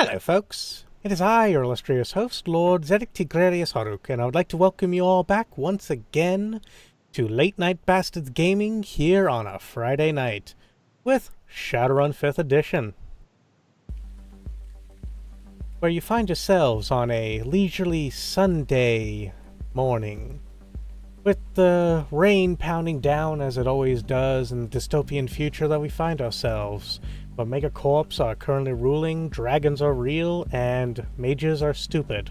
Hello, folks. It is I, your illustrious host, Lord Zeriq, and I would like to welcome you all back once again to Late Night Bastards Gaming here on a Friday night with Shadowrun 5th Edition, where you find yourselves on a leisurely Sunday morning with the rain pounding down as it always does in the dystopian future that we find ourselves. But megacorps are currently ruling, dragons are real, and mages are stupid.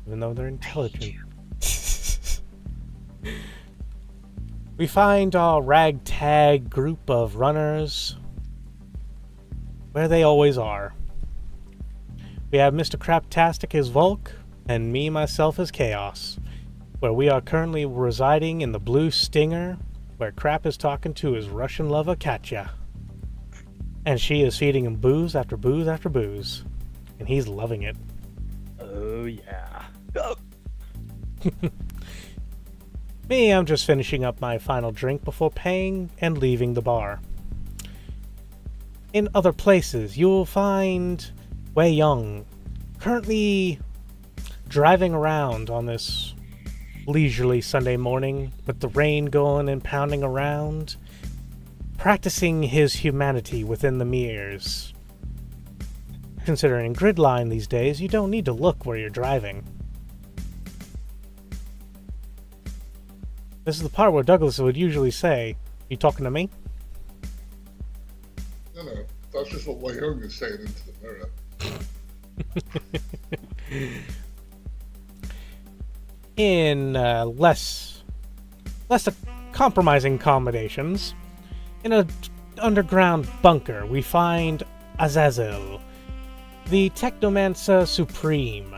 Even though they're intelligent. We find our ragtag group of runners where they always are. We have Mr. Craptastic as Volk, and me, myself, as Chaos, where we are currently residing in the Blue Stinger, where Crap is talking to his Russian lover, Katya. And she is feeding him booze after booze after booze. And he's loving it. Oh, yeah. Oh. Me, I'm just finishing up my final drink before paying and leaving the bar. In other places, you'll find Wayon, currently driving around on this leisurely Sunday morning with the rain going and pounding around, practicing his humanity within the mirrors. Considering gridline these days, you don't need to look where you're driving. This is the part where Douglas would usually say, "You talking to me?" No, that's just what Wayon is saying into the mirror. In less compromising accommodations, in an underground bunker, we find Azazel, the Technomancer Supreme,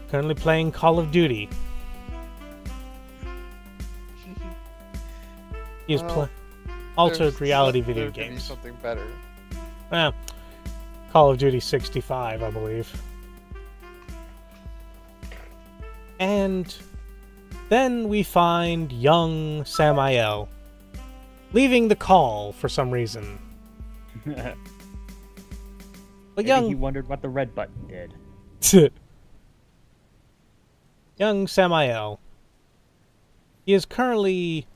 currently playing Call of Duty. He's altered reality video games. Something better. Call of Duty 65, I believe. And then we find young Samiel leaving the call for some reason. But Maybe he wondered what the red button did. Young Samiel. He is currently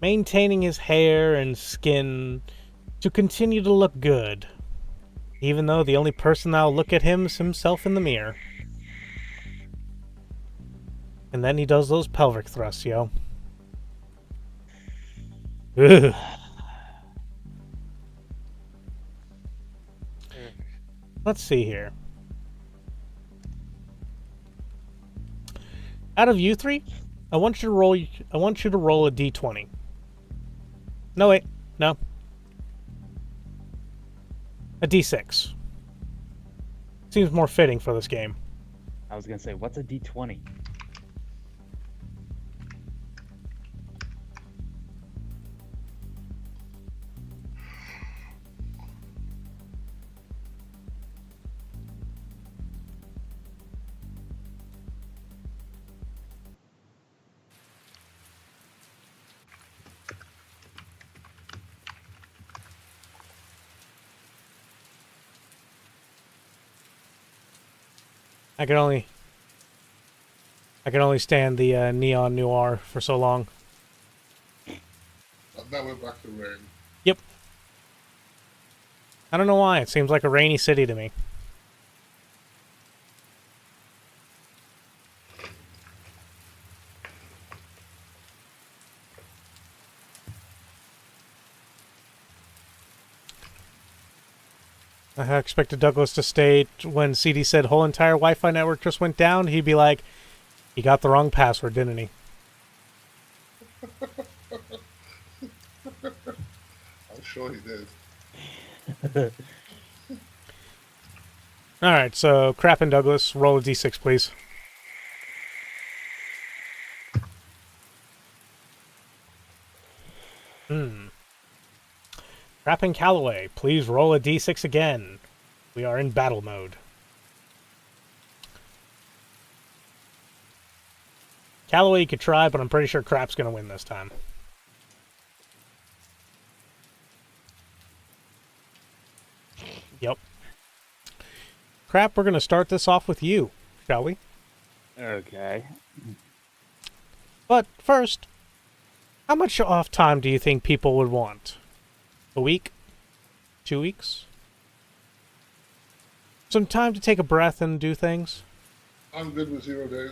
maintaining his hair and skin to continue to look good, even though the only person that'll look at him is himself in the mirror. And then he does those pelvic thrusts, yo. Ugh. Let's see here. Out of you three, I want you to roll a d20. No, wait. No. A d6. Seems more fitting for this game. I was gonna say, what's a D20? I can only stand the neon noir for so long. And now we're back to rain. Yep. I don't know why. It seems like a rainy city to me. I expected Douglas to state when CD said whole entire Wi-Fi network just went down, he'd be like, he got the wrong password, didn't he? I'm sure he did. Alright, so Crap and Douglas, roll a d6, please. Crap and Caliway, please roll a d6 again. We are in battle mode. Caliway could try, but I'm pretty sure Crap's going to win this time. Yep. Crap, we're going to start this off with you, shall we? Okay. But first, how much off time do you think people would want? A week? 2 weeks? Some time to take a breath and do things? I'm good with 0 days.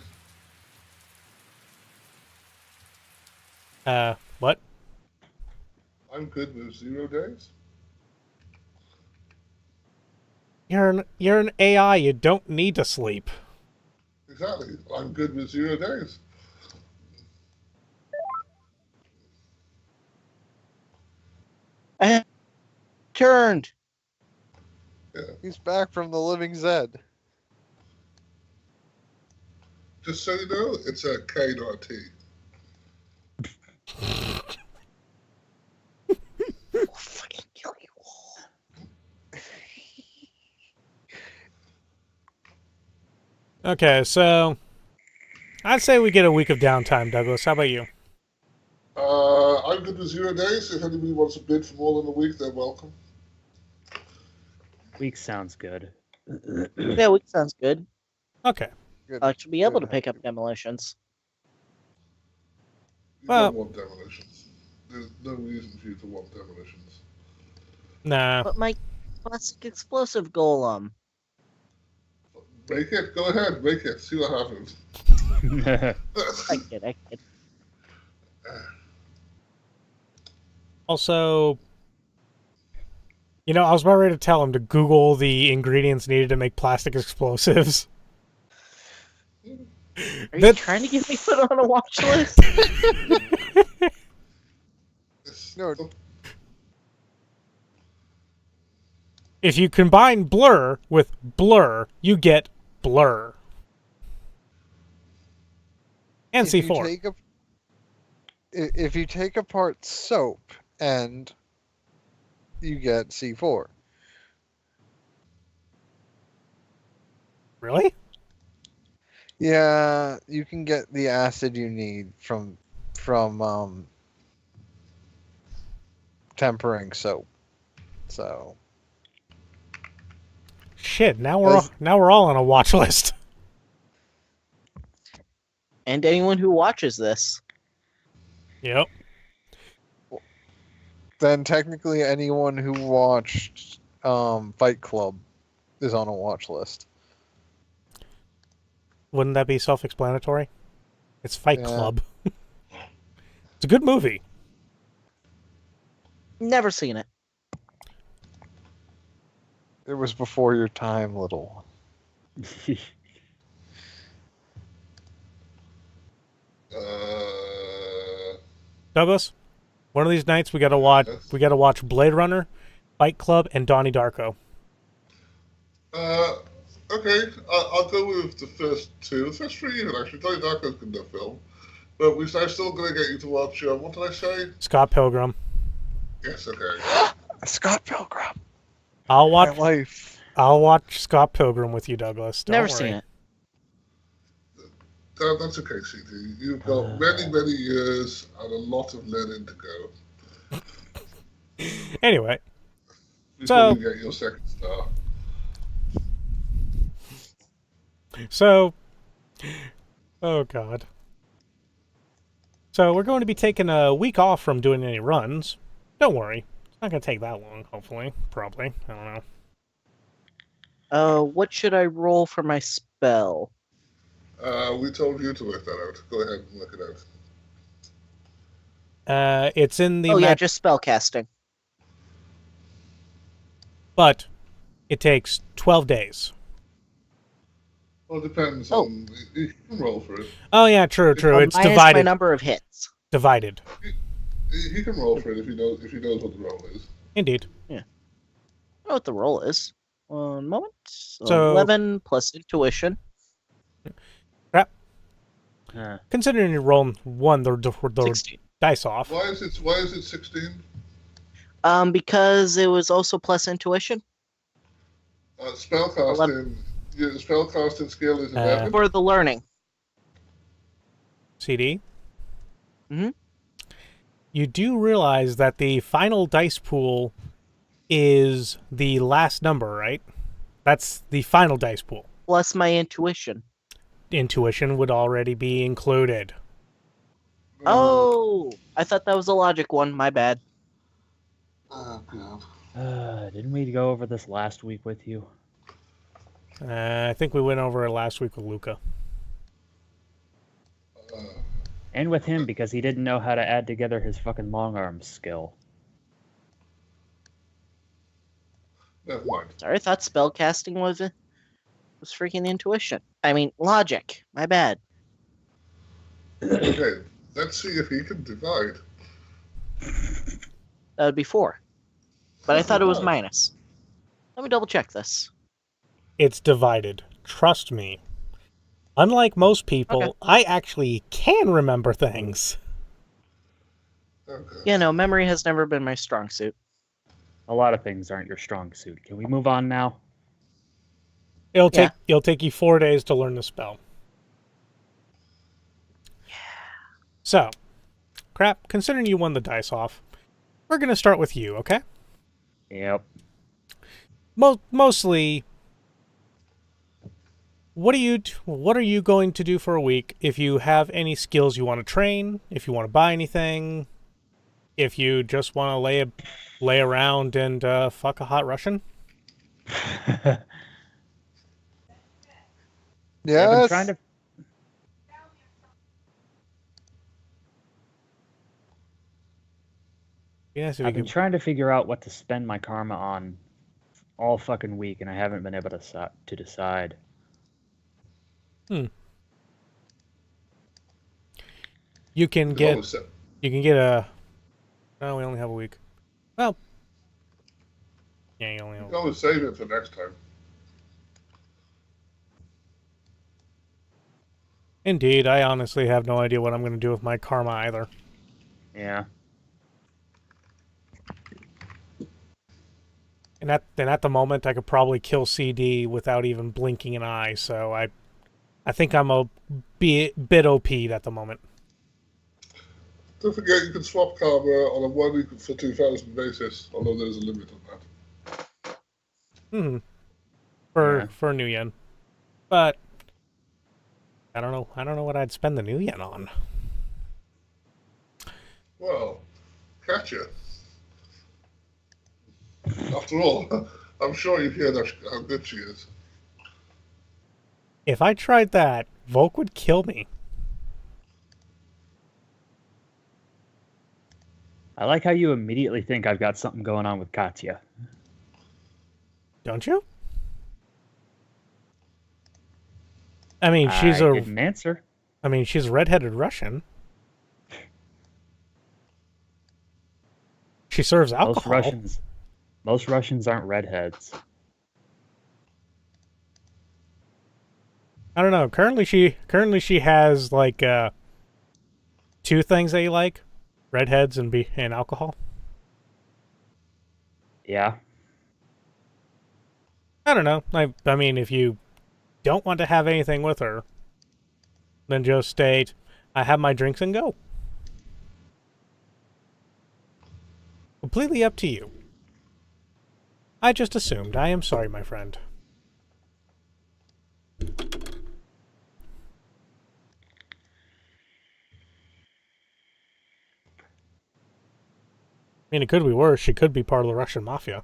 What? I'm good with 0 days. You're an AI, you don't need to sleep. Exactly. I'm good with 0 days. I turned. Yeah. He's back from the living Zed. Just so you know, it's a K, not a T. I'll fucking kill you all. Okay, so I'd say we get a week of downtime, Douglas. How about you? I'm good with 0 days. If anybody wants a bid for more than a week, they're welcome. Week sounds good. Yeah, week sounds good. Okay. Good. I should be able to Good. pick up demolitions. You Well- don't want demolitions. There's no reason for you to want demolitions. Nah. But my classic explosive golem. Make it. Go ahead. Make it. See what happens. I kid. Also, I was about ready to tell him to Google the ingredients needed to make plastic explosives. Are you trying to get me put on a watch list? No. If you combine blur with blur, you get blur. And If you C4. if you take apart soap and you get C4. Really? Yeah, you can get the acid you need from tempering soap. So Shit, now we're all on a watch list. And anyone who watches this. Yep. then technically anyone who watched Fight Club is on a watch list. Wouldn't that be self-explanatory? It's Fight Yeah. Club. It's a good movie. Never seen it. It was before your time, little. Douglas, one of these nights we gotta watch. Yes. We gotta watch Blade Runner, Fight Club, and Donnie Darko. Okay. I'll go with the first two. The first three, even actually. Donnie Darko's good enough film. But I'm still going to get you to watch. What did I say? Scott Pilgrim. Yes. Okay. Scott Pilgrim. I'll My watch. life. I'll watch Scott Pilgrim with you, Douglas. Don't Never worry. seen it. That's okay, CD. You've got many, many years and a lot of learning to go Anyway, before So- you get your second star. so, oh god. So we're going to be taking a week off from doing any runs. Don't worry, it's not going to take that long. Hopefully, probably. I don't know. What should I roll for my spell? We told you to work that out. Go ahead and work it out. It's in the Oh yeah, map, just spell casting. but it takes 12 days. Well, it depends Oh. on. You can roll for it. Oh yeah, true. It's Minus my divided. number of hits. Divided. He can roll for it if he knows what the roll is. Indeed. I know what the roll is. One moment. So- 11 plus intuition. Considering you roll one, the 16. dice off. Why is it 16? Because it was also plus intuition Spellcasting. Your spellcasting skill is 11. for the learning. CD. Mhm. You do realize that the final dice pool is the last number, right? That's the final dice pool. Plus my intuition. Intuition would already be included. Oh, I thought that was a logic one. My bad. Oh, God. Didn't we go over this last week with you? I think we went over it last week with Luca. And with him, because he didn't know how to add together his fucking long arm skill. Never mind. Sorry, I thought spellcasting was freaking intuition. I mean, logic. My bad. Okay, let's see if he can divide. That would be 4. But I thought it was minus. Let me double check this. It's divided. Trust me. Unlike most people, Okay. I actually can remember things. Okay. Yeah, no, memory has never been my strong suit. A lot of things aren't your strong suit. Can we move on now? It'll take you 4 days to learn the spell. So, Crap, considering you won the dice off, we're going to start with you, okay? Yep. Mostly, what are you going to do for a week? If you have any skills you want to train, if you want to buy anything, if you just want to lay around and fuck a hot Russian? Yeah, I've been trying to. Yes, if I've you been can. trying to figure out what to spend my karma on all fucking week, and I haven't been able to decide. You can You get always say- a. No, we only have a week. Well, yeah, you only you have. can always save it for next time. Indeed, I honestly have no idea what I'm going to do with my karma either. Yeah. And at the moment, I could probably kill CD without even blinking an eye. So I think I'm a bit OP'd at the moment. Don't forget you can swap karma on a 1 week for 2,000 basis, although there's a limit on that. For New Yen, but I don't know. I don't know what I'd spend the New Yen on. Well, Katya. After all, I'm sure you've heard how good she is. If I tried that, Volk would kill me. I like how you immediately think I've got something going on with Katya. Don't you? I mean, she's I a. didn't answer. I mean, she's a redheaded Russian. She serves alcohol. Most Russians aren't redheads. I don't know. Currently she has like 2 things that you like: redheads and alcohol. Yeah. I don't know. I mean, if you don't want to have anything with her, then just state, I have my drinks and go. Completely up to you. I just assumed. I am sorry, my friend. I mean, it could be worse. She could be part of the Russian mafia.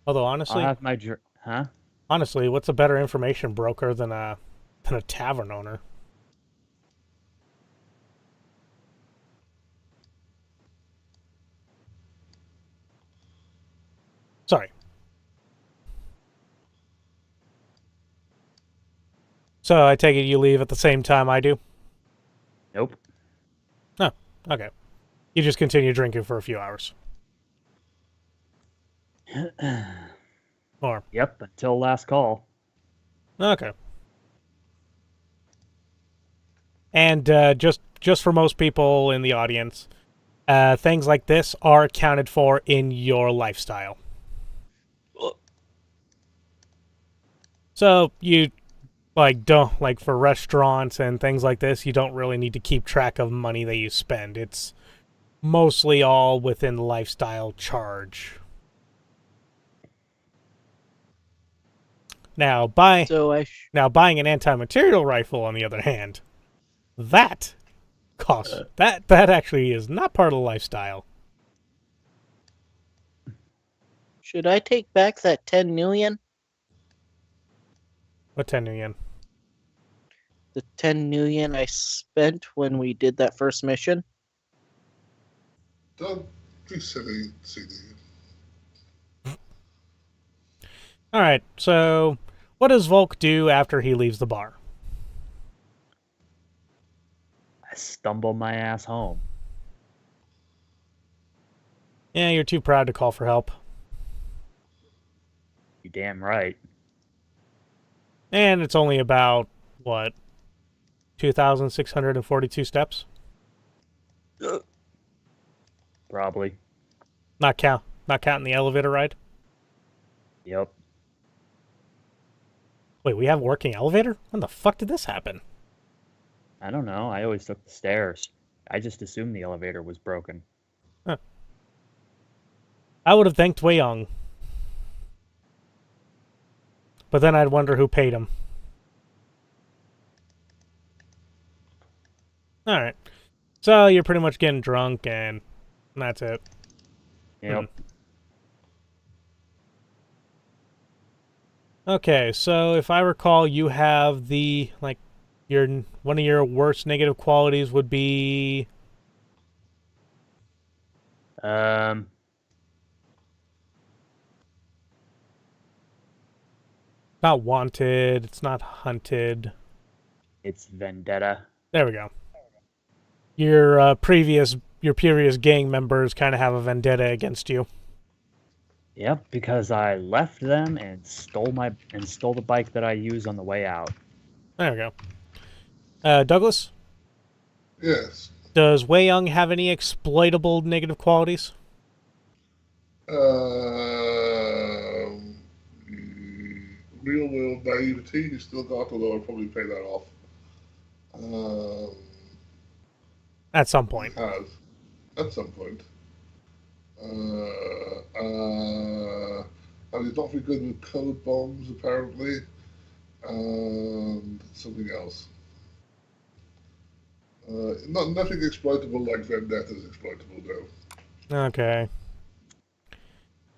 Although honestly, I'll have my huh? honestly, what's a better information broker than a tavern owner? Sorry. So I take it you leave at the same time I do? Nope. Oh, okay. You just continue drinking for a few hours. Or Yep, until last call. okay. And just for most people in the audience, things like this are accounted for in your lifestyle. So you Like, don't like for restaurants and things like this, you don't really need to keep track of money that you spend. It's mostly all within lifestyle charge. Now, So buying an anti-material rifle, on the other hand, that costs that actually is not part of the lifestyle. should I take back that 10 million? What 10 million? The 10 million I spent when we did that first mission? Don't be silly, CD. All right. So, what does Volk do after he leaves the bar? I stumble my ass home. Yeah, you're too proud to call for help. You damn right. And it's only about what, 2,642 steps? Probably. Not counting the elevator ride. Yep. Wait, we have a working elevator? When the fuck did this happen? I don't know. I always took the stairs. I just assumed the elevator was broken. I would have thanked Wayon. But then I'd wonder who paid him. Alright. So you're pretty much getting drunk and that's it. Yep. Okay, so if I recall, you have the, like, one of your worst negative qualities would be... Not wanted, it's not hunted. It's vendetta. There we go. Your previous gang members kind of have a vendetta against you. Yep, because I left them and stole the bike that I used on the way out. There we go. Douglas, Yes. does Wei Young have any exploitable negative qualities? Real world naivety, he's still got, although I'll probably pay that off. At some point. Has. At some point. And he's not very good with code bombs, apparently. And something else. Nothing exploitable like Vendetta is exploitable, though. Okay.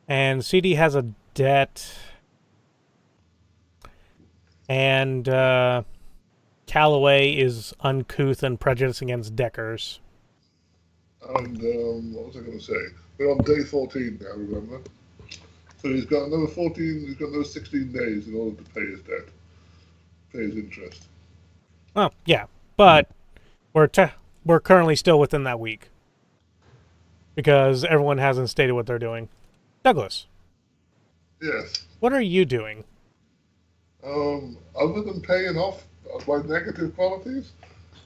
And CD has a debt. And Caliway is uncouth and prejudiced against Deckers. And what was I going to say? We're on day 14 now, remember? So he's got another 16 days in order to pay his debt, pay his interest. Oh, yeah. But we're currently still within that week. Because everyone hasn't stated what they're doing. Douglas. Yes. What are you doing? Other than paying off my negative qualities,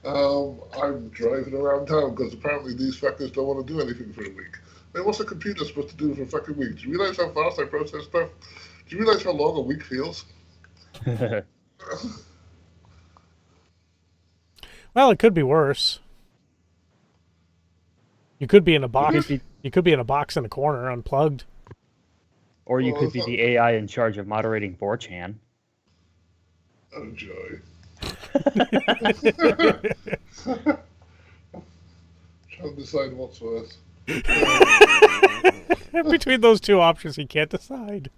I'm driving around town because apparently these fuckers don't want to do anything for a week. I mean, what's a computer supposed to do for a fucking week? Do you realize how fast I process stuff? Do you realize how long a week feels? Well, it could be worse. You could be in a box. You could be in a box in a corner, unplugged. Or you could be the AI in charge of moderating 4chan. Oh, joy. Trying to decide what's worse. Between those two options, he can't decide.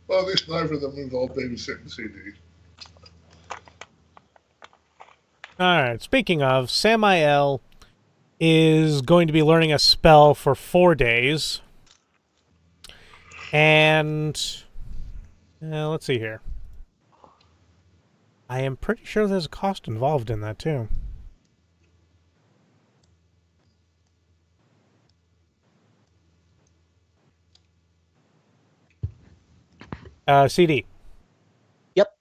Well, at least neither of them involve babysitting CD. Alright, speaking of, Samiel is going to be learning a spell for 4 days. And let's see here. I am pretty sure there's a cost involved in that, too. CD. Yep.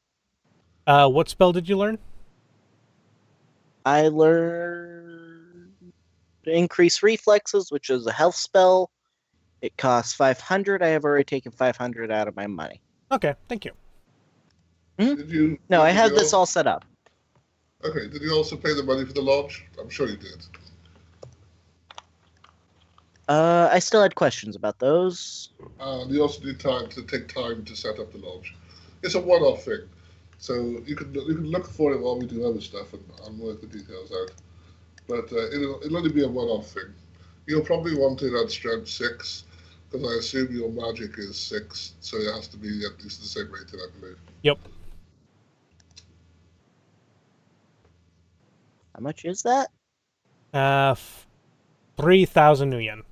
What spell did you learn? I learned to increase reflexes, which is a health spell, It costs 500. I have already taken 500 out of my money. Okay, thank you. Did you? No, I did had you this all set up. Okay. Did you also pay the money for the lodge? I'm sure you did. I still had questions about those. You also need time to take time to set up the lodge. It's a one-off thing, so you can look for it while we do other stuff, and I'll work the details out. But it'll only be a one-off thing. You'll probably want it at strength 6, because I assume your magic is 6, so it has to be at least the same rating, I believe. Yep. How much is that? 3,000 new yen.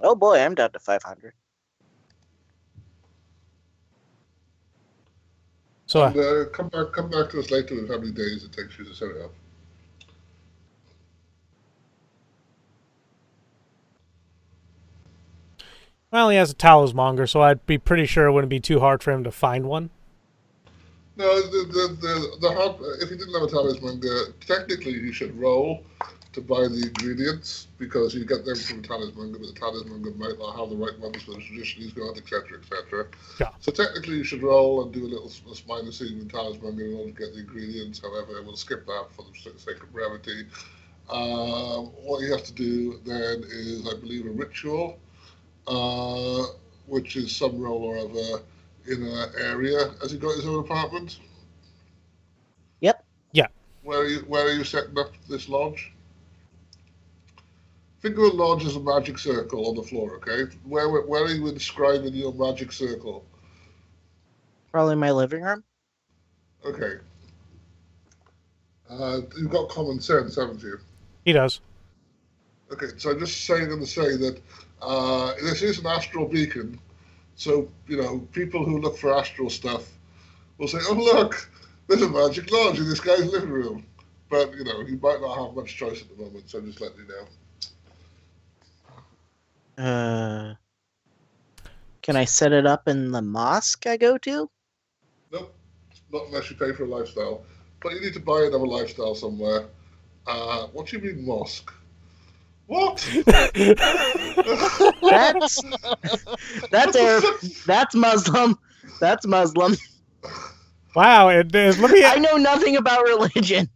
Oh boy, I'm down to 500. So, And come back to us later with how many days it takes you to set it up. well, he has a talismonger, so I'd be pretty sure it wouldn't be too hard for him to find one. No, the hard, if you didn't have a talismonger, technically you should roll to buy the ingredients because you get them from a talismonger, but the talismonger might not have the right ones for the tradition he's got, etc., etc. Yeah. So technically you should roll and do a little minor scene with talismonger in order to get the ingredients. However, we'll skip that for the sake of brevity. What you have to do then is, I believe, a ritual, which is some roll or other in an area. Has he got his own apartment? Yep. Yeah. Where are you setting up this lodge? Think of a lodge as a magic circle on the floor, okay? Where are you inscribing your magic circle? Probably my living room. Okay. You've got common sense, haven't you? He does. Okay, so I'm just saying to say that this is an astral beacon, so, people who look for astral stuff will say, oh, look, there's a magic lodge in this guy's living room. But, he might not have much choice at the moment, so I'm just letting you know. Can I set it up in the mosque I go to? Nope, not unless you pay for a lifestyle. But you need to buy another lifestyle somewhere. What do you mean mosque? What? That's Muslim. That's Muslim. Wow. I know nothing about religion.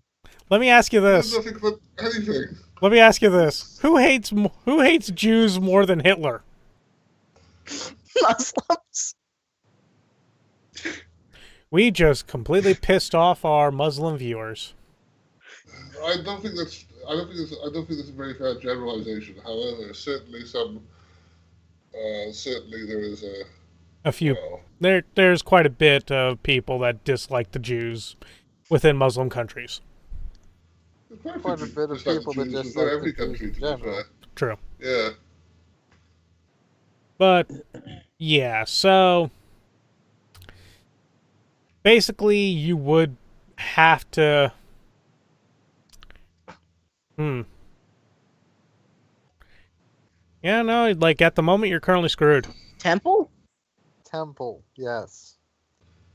Let me ask you There's this. nothing but anything. Let me ask you this. Who hates Jews more than Hitler? Muslims. We just completely pissed off our Muslim viewers. I don't think that's a very fair generalization. However, certainly there is A few. well, There's quite a bit of people that dislike the Jews within Muslim countries. there's Quite a bit of dislike people the that Jews dislike within every the Jews country, in to be general. fair. True. Yeah. But, yeah, so basically you would have to... Yeah, no, like at the moment you're currently screwed. Temple? Temple, yes.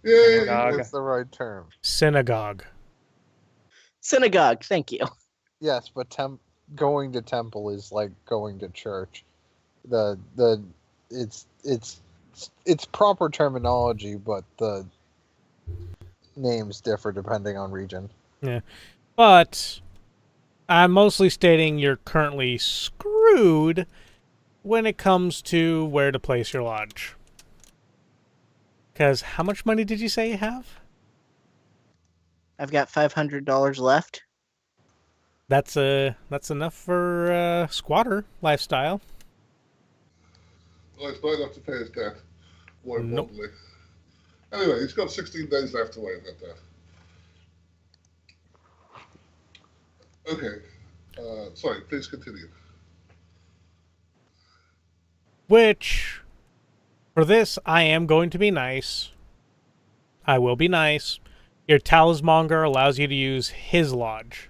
Yeah. Synagogue. That's the right term. Synagogue. Synagogue. Thank you. Yes, but going to temple is like going to church. It's proper terminology, but the names differ depending on region. Yeah. But I'm mostly stating you're currently screwed when it comes to where to place your lodge. Because how much money did you say you have? I've got $500 left. That's enough for squatter lifestyle. Well, it's not enough to pay his debt, more Nope. importantly. Anyway, he's got 16 days left to worry about that. Okay. Sorry, please continue. Which, for this, I am going to be nice. I will be nice. Your talismonger allows you to use his lodge.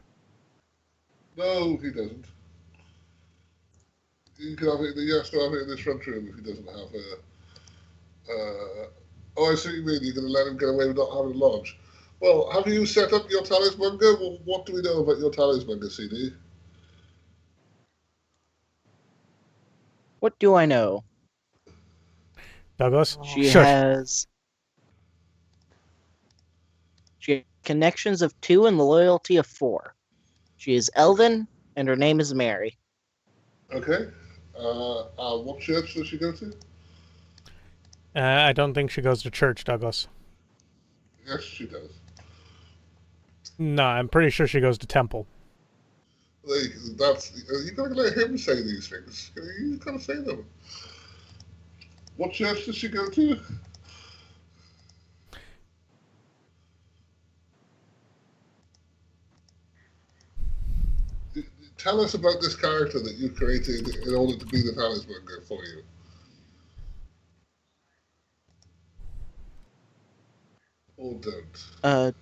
No, he doesn't. He has to have it in this front room if he doesn't have a... oh, I see what you mean. You're going to let him get away with not having a lodge. Well, have you set up your talismanga? Well, what do we know about your talismanga, CD? What do I know? Douglas? She Shush. has connections of 2 and the loyalty of 4. She is Elven, and her name is Mary. Okay. What church does she go to? I don't think she goes to church, Douglas. Yes, she does. No, I'm pretty sure she goes to temple. You gotta let him say these things. You gotta say them. What church does she go to? Tell us about this character that you created in order to be the talisman for you. Or don't.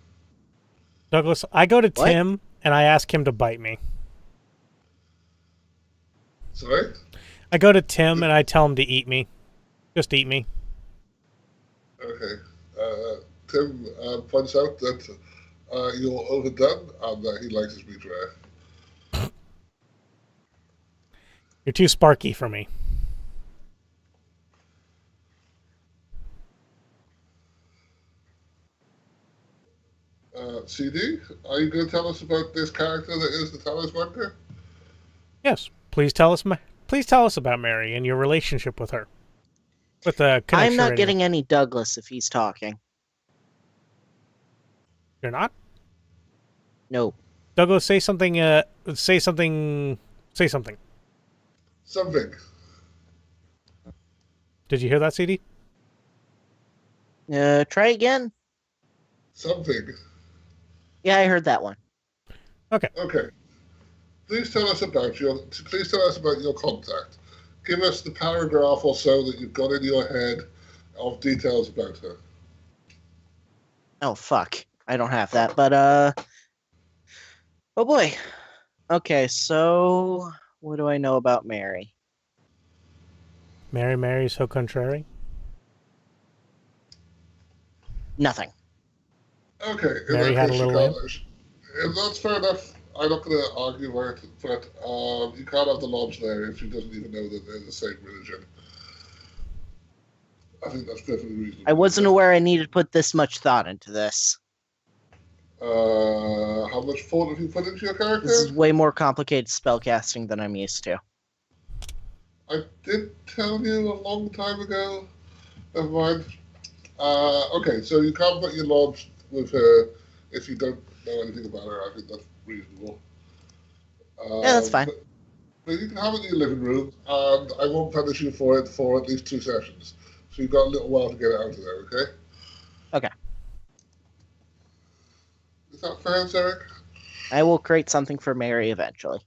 Douglas, I go to What? Tim and I ask him to bite me. Sorry? I go to Tim and I tell him to eat me. Just eat me. Okay. Tim points out that you're overdone and that he likes his meat rare. You're too sparky for me. CD, are you going to tell us about this character that is the talisman? Yes. Please tell us about Mary and your relationship with her. With the connection I'm not radio. getting any Douglas if he's talking. You're not? No. Douglas, say something. Say something. Something. Did you hear that, CD? Try again? Something. Yeah, I heard that one. Okay. Okay. Please tell us about your contact. Give us the paragraph or so that you've got in your head of details about her. Oh, fuck. I don't have that, but, oh boy. Okay, so what do I know about Mary? Mary so contrary. Okay. Mary In had that a case, little lamp. that's fair enough. I'm not going to argue with it, but you can't have the lodge there if she doesn't even know that they're the same religion. I think that's perfectly reasonable. I wasn't aware I needed to put this much thought into this. How much thought have you put into your character? This is way more complicated spellcasting than I'm used to. I did tell you a long time ago. Never mind. Okay, so you can't put your lodge with her if you don't know anything about her. I think that's reasonable. Yeah, that's fine. But you can have it in your living room, and I won't punish you for it for at least 2 sessions. So you've got a little while to get it out of there, okay? Okay. Is that fair, Zeriq? I will create something for Mary eventually.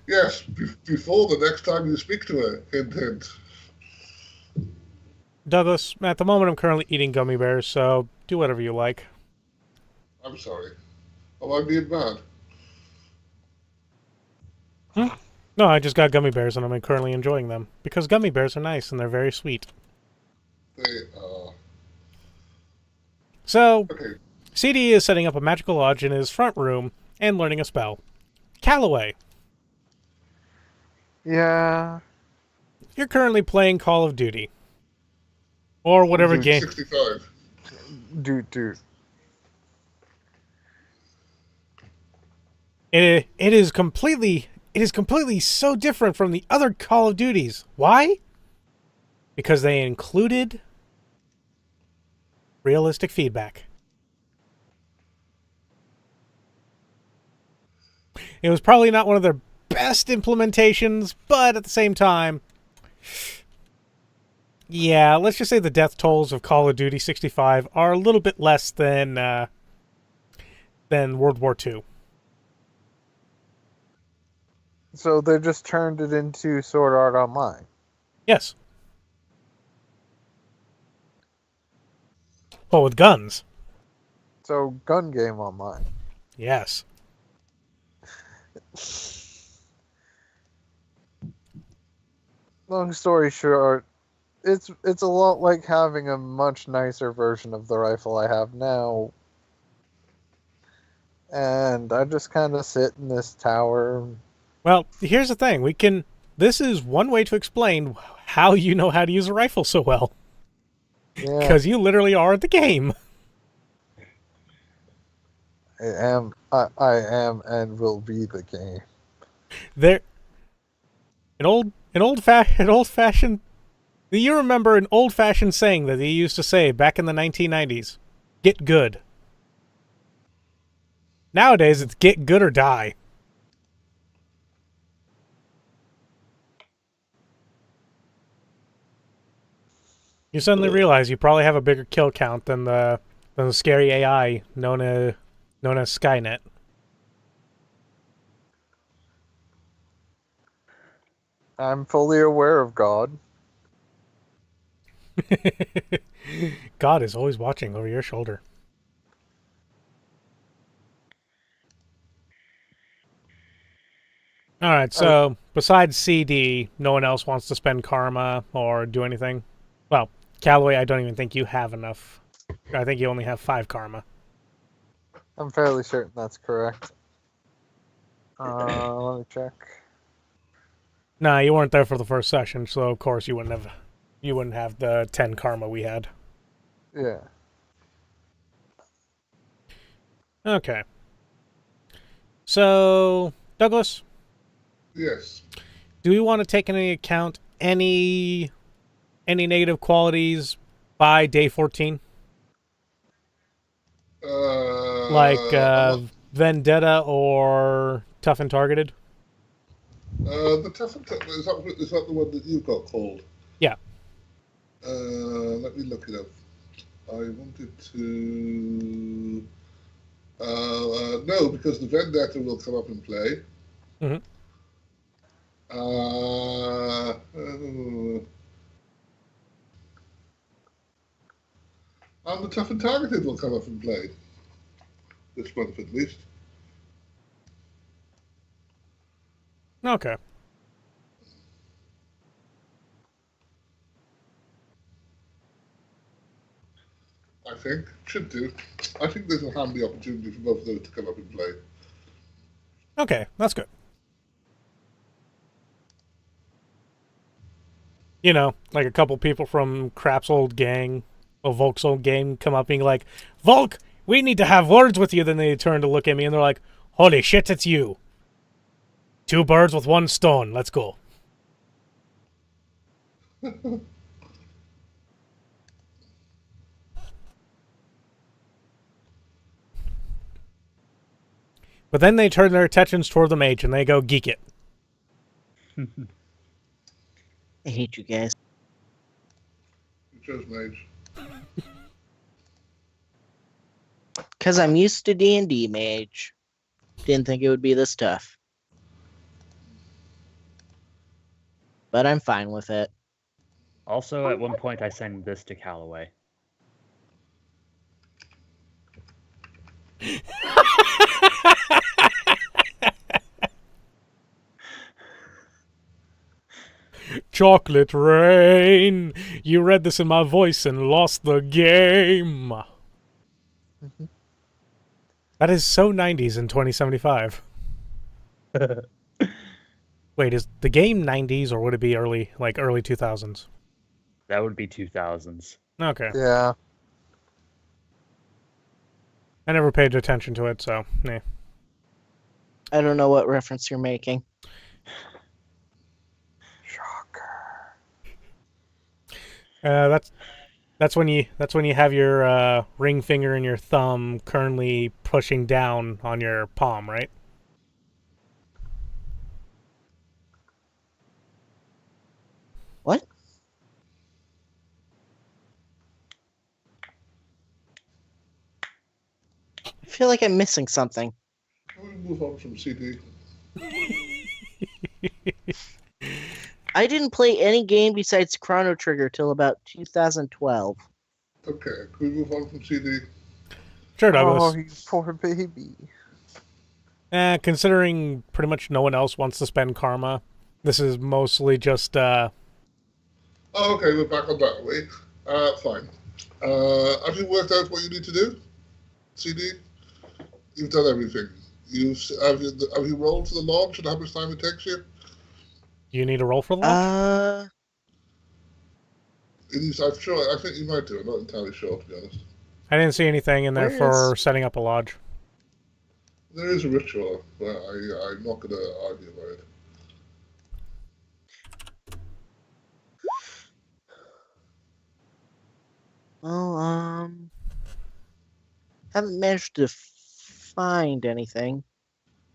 Yes, before the next time you speak to her. Hint, hint. Douglas, at the moment I'm currently eating gummy bears, so do whatever you like. I'm sorry. Am I being bad? No, I just got gummy bears and I'm currently enjoying them. Because gummy bears are nice and they're very sweet. They are. So, Okay. CD is setting up a magical lodge in his front room and learning a spell. Caliway, Yeah. you're currently playing Call of Duty. Or whatever game. 65. Dude. It is completely so different from the other Call of Duties. Why? Because they included realistic feedback. It was probably not one of their best implementations, but at the same time, yeah, let's just say the death tolls of Call of Duty 65 are a little bit less than World War II. So they just turned it into Sword Art Online. Yes. Well, with guns. So Gun Game Online. Yes. Long story short, it's a lot like having a much nicer version of the rifle I have now. And I just kind of sit in this tower. Well, here's the thing. This is one way to explain how you know how to use a rifle so well. Yeah, Because you literally are the game. I am and will be the game. There, an old fashioned. Do you remember an old fashioned saying that they used to say back in the 1990s? Get good. Nowadays, it's get good or die. You suddenly realize you probably have a bigger kill count than the scary AI known as Skynet. I'm fully aware of God. God is always watching over your shoulder. Alright, so besides CD, no one else wants to spend karma or do anything? Well, Caliway, I don't even think you have enough. I think you only have 5 karma. I'm fairly certain that's correct. Let me check. Nah, you weren't there for the first session, so of course you wouldn't have the 10 karma we had. Yeah. Okay. So, Douglas, Yes. do we want to take into account any negative qualities by day 14? Like vendetta or tough and targeted? The tough and is that the one that you got called? Yeah. Let me look it up. I wanted to. No, because the vendetta will come up in play. Mm-hmm. And the tough and targeted will come up in play. This month at least. Okay. I think. Should do. I think there's a handy opportunity for both of those to come up in play. Okay, that's good. You know, like a couple people from Crap's old gang, or Volk's old gang, come up being like, Volk, we need to have words with you. Then they turn to look at me and they're like, holy shit, it's you. 2 birds with 1 stone. Let's go. But then they turn their attentions toward the mage and they go, geek it. I hate you guys. You chose mage. Because I'm used to D&D, mage. Didn't think it would be this tough. But I'm fine with it. Also, at one point, I sent this to Caliway. Chocolate rain. You read this in my voice and lost the game. That is so 90s in 2075. Wait, is the game 90s or would it be early 2000s? That would be 2000s. Okay. Yeah. I never paid attention to it, so, yeah. I don't know what reference you're making. Shocker. That's when you have your ring finger and your thumb currently pushing down on your palm, right? What? I feel like I'm missing something. Can we move on from CD? I didn't play any game besides Chrono Trigger till about 2012. Okay, can we move on from CD? Sure, Douglas. Oh, you poor baby. Considering pretty much no one else wants to spend karma, this is mostly just Oh, okay, we're back on that way. Fine. Have you worked out what you need to do, CD? You've done everything. Have you rolled to the launch and how much time it takes you? You need a roll for the launch? It is, I'm sure. I think you might do. I'm not entirely sure, to be honest. I didn't see anything in there Where for is- setting up a lodge. There is a ritual, but I'm not going to argue about it. Well, haven't managed to find anything.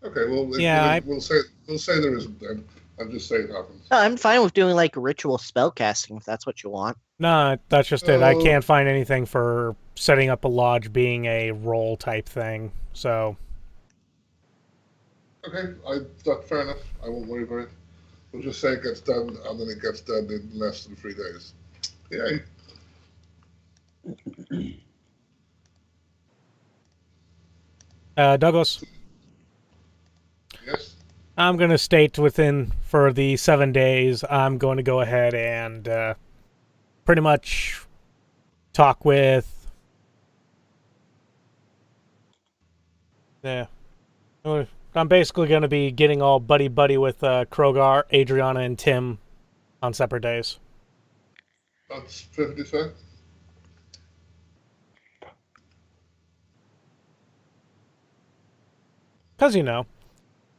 Okay, well, Yeah, we'll say there isn't then. I'm just saying it happens. No, I'm fine with doing like ritual spell casting if that's what you want. No, that's just it. I Oh. can't find anything for setting up a lodge being a roll type thing. So, Okay, that's fair enough. I won't worry about it. We'll just say it gets done, and then it gets done in less than 3 days. Yay. Douglas, Yes. I'm going to state within for the 7 days, I'm going to go ahead and pretty much talk with. Yeah. I'm basically going to be getting all buddy-buddy with Krogar, Adriana, and Tim on separate days. That's perfectly fair. Because, you know,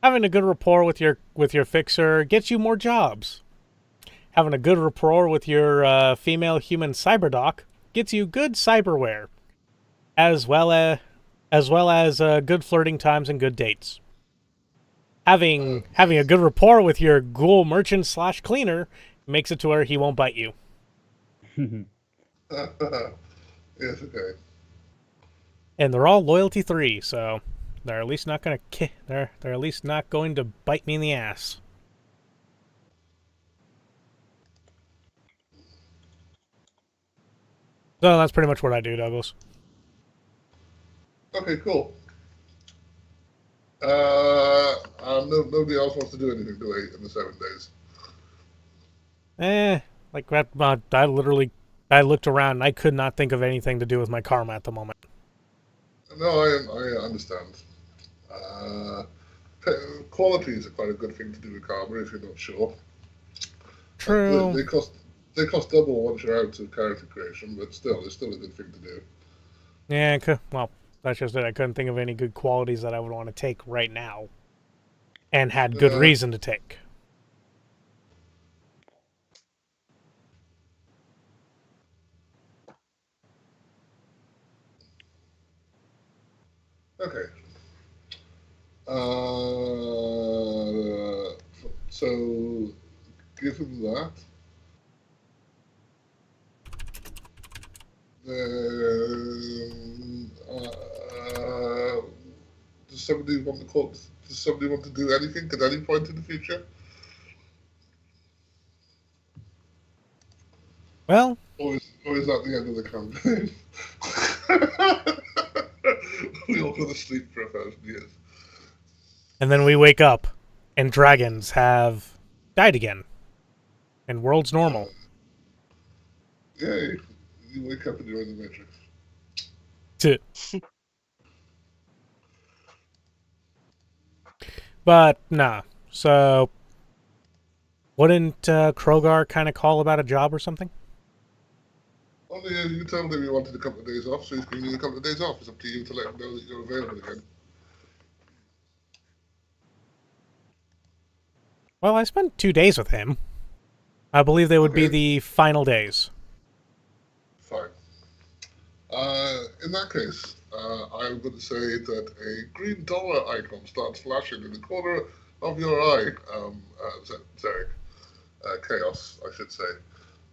having a good rapport with your fixer gets you more jobs. Having a good rapport with your female human cyberdoc gets you good cyberware, as well as good flirting times and good dates. Having a good rapport with your ghoul merchant / cleaner makes it to where he won't bite you. Yes, okay. And they're all loyalty 3, so they're at least not going to they're at least not going to bite me in the ass. So that's pretty much what I do, Douglas. Okay, cool. Nobody else wants to do anything, do they, in the 7 days? I looked around and I could not think of anything to do with my karma at the moment. No, I understand. Qualities are quite a good thing to do with karma if you're not sure. True. They cost double once you're out of character creation, but still, it's still a good thing to do. Yeah, well, that's just it. I couldn't think of any good qualities that I would want to take right now. And had good reason to take. Okay. So, given that, then, does somebody want to call? Does somebody want to do anything at any point in the future? Well, Or is that the end of the campaign? We all go to sleep for 1,000 years. and then we wake up, and dragons have died again. And world's normal. Yay! You wake up and you're in the Matrix. But, nah. So, wouldn't Krogar kind of call about a job or something? Only you told him you wanted a couple of days off, so he's giving you a couple of days off. It's up to you to let him know that you're available again. Well, I spent 2 days with him. I believe they would be Okay. the final days. Fine. In that case, I'm going to say that a green dollar icon starts flashing in the corner of your eye, Zeriq. Chaos, I should say.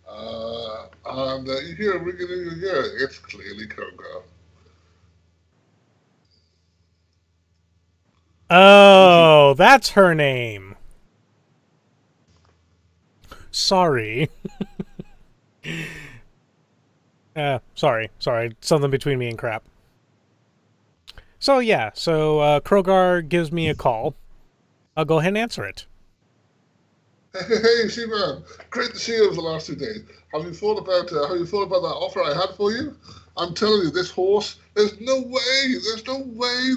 And you hear a ringing in your ear. It's clearly Koga. Oh, that's her name. Sorry. Sorry. Something between me and crap. So, yeah. So, Krogar gives me a call. I'll go ahead and answer it. Hey, Seaman. Great to see you over the last 2 days. Have you thought about that offer I had for you? I'm telling you, this horse. There's no way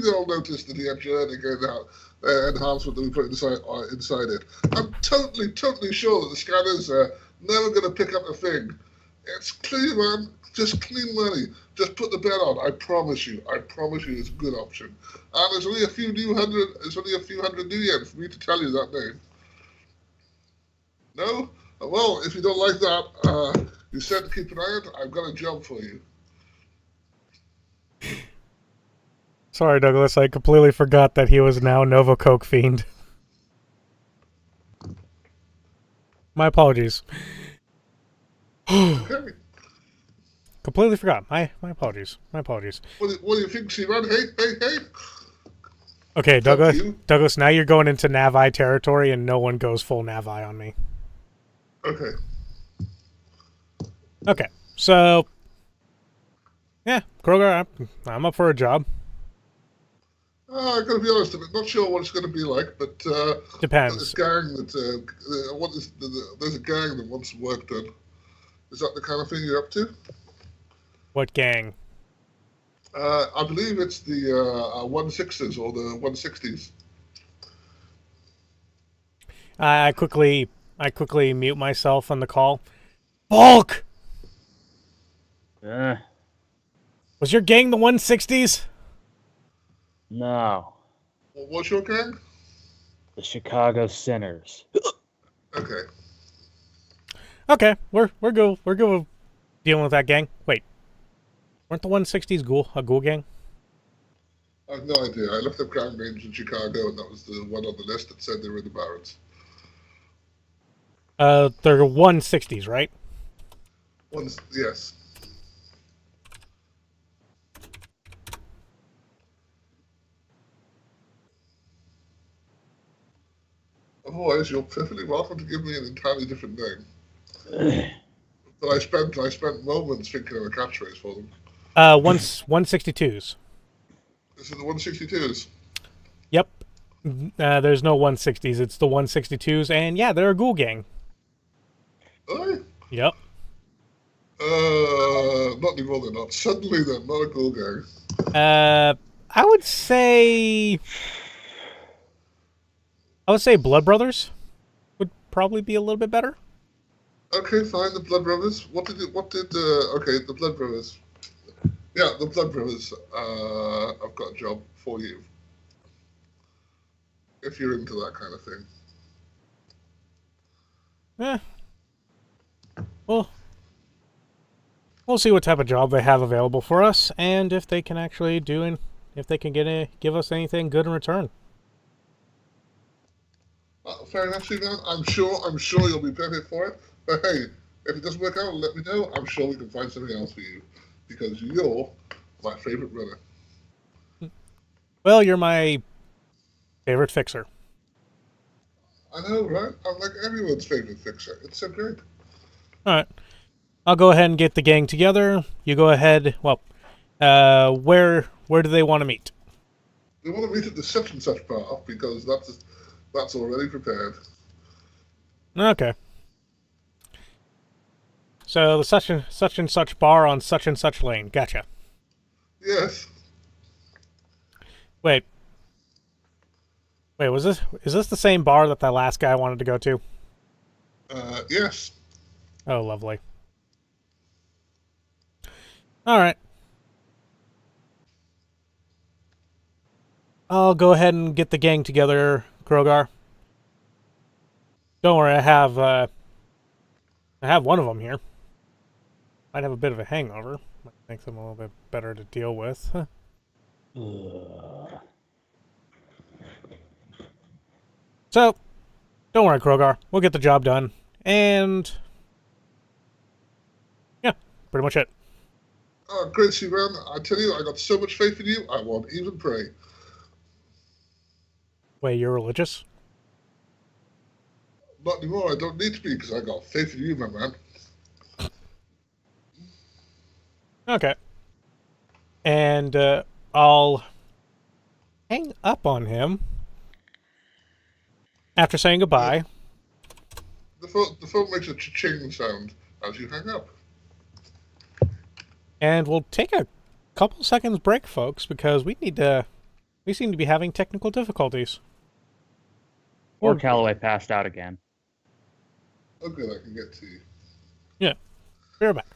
they'll notice the journey going out. Enhancement that we put inside it. I'm totally sure that the scanner's never going to pick up a thing. It's clean, man. Just clean money. Just put the bet on. I promise you. It's a good option. And there's only a few hundred new yen for me to tell you that name. No? Well, if you don't like that, you said to keep an eye out. I've got a job for you. Sorry, Douglas. I completely forgot that he was now Nova Coke Fiend. My apologies. Okay. Completely forgot. My apologies. My apologies. What do you think, Seaman? Hey. Okay, Douglas. you. Douglas, now you're going into Navi territory, and no one goes full Navi on me. Okay. Okay, so yeah, Kroger, I'm up for a job. I gotta be honest, I'm not sure what it's gonna be like, but Depends. this gang that there's a gang that wants work done. Is that the kind of thing you're up to? What gang? I believe it's the 160s or the 160s. I quickly mute myself on the call. Volk! Was your gang the 160s? No. What's your gang? The Chicago Sinners. Okay. Okay, we're good. We're good with dealing with that gang. Wait, weren't the 160s a ghoul gang? I have no idea. I looked up gang names in Chicago, and that was the one on the list that said they were in the Barrens. They're 160s, right? Yes. Otherwise, you're perfectly welcome to give me an entirely different name. But I spent moments thinking of a catchphrase for them. 162s. This is the 162s. Yep. There's no 160s. It's the 162s, and yeah, they're a ghoul gang. Really? Yep. Not anymore. They're not. Suddenly, they're not a ghoul gang. I would say Blood Brothers would probably be a little bit better. Okay, fine. The Blood Brothers. Okay, the Blood Brothers. Yeah, the Blood Brothers. I've got a job for you. If you're into that kind of thing. Well, we'll see what type of job they have available for us, and if they can actually if they can give us anything good in return. Fair enough, Seaman. I'm sure you'll be perfect for it. But hey, if it doesn't work out, let me know. I'm sure we can find something else for you, because you're my favorite runner. Well, you're my favorite fixer. I know, right? I'm like everyone's favorite fixer. It's so great. All right. I'll go ahead and get the gang together. You go ahead. Well, where do they want to meet? They want to meet at the such and such bar because that's already prepared. Okay. So the such and such bar on such and such lane. Gotcha. Yes. Wait, is this the same bar that last guy wanted to go to? Yes. Oh, lovely. All right. I'll go ahead and get the gang together, Krogar. Don't worry, I have one of them here. Might have a bit of a hangover. Might make them a little bit better to deal with. So, don't worry, Krogar. We'll get the job done. And yeah, pretty much it. Great, Seaman. I tell you, I got so much faith in you, I won't even pray. Wait, you're religious? Not anymore. I don't need to be because I got faith in you, my man. Okay. And I'll hang up on him after saying goodbye. The phone makes a cha-ching sound as you hang up. And we'll take a couple seconds break, folks, because we seem to be having technical difficulties. Or Caliway passed out again. Oh, good, I can get to you. Yeah. We're back.